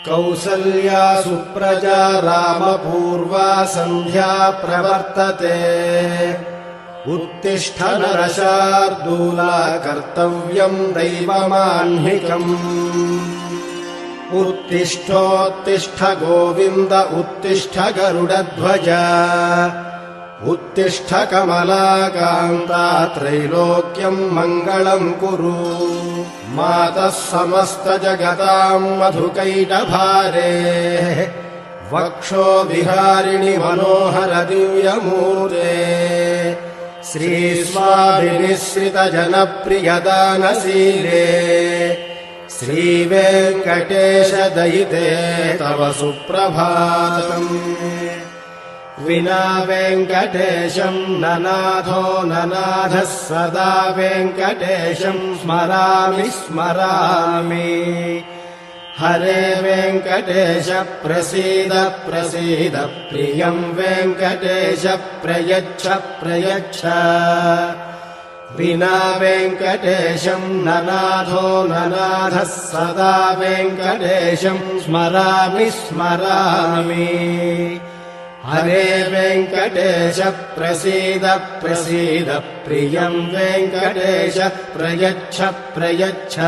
कौसल्या सुप्रजा रामपूर्वा सन्ध्या प्रवर्तते। उत्तिष्ठ नरशार्दूला कर्तव्यम् दैवमाह्निकम्। उत्तिष्ठोत्तिष्ठ गोविन्द उत्तिष्ठ गरुडध्वज। उत्तिष्ठ कमलाकान्ता त्रैलोक्यम् मङ्गलम् कुरु। मातः समस्तजगताम् मधुकैटभारे। वक्षो विहारिणि मनोहर दिव्यमूर्ते। श्रीस्वाभिनिःसृतजनप्रियदानशीले। श्रीवेङ्कटेश दयिते तव सुप्रभातम्। विना वेङ्कटेशम् ननाथो ननाथः सदा वेङ्कटेशम् स्मरामि स्मरामि। हरे वेङ्कटेश प्रसीद प्रसीद प्रियम् वेङ्कटेश प्रयच्छ प्रयच्छ। विना वेङ्कटेशम् ननाथो ननाथः सदा वेङ्कटेशम् स्मरामि स्मरामि। हरे वेङ्कटेश प्रसीद प्रसीद प्रियम् वेङ्कटेश प्रयच्छ प्रयच्छ।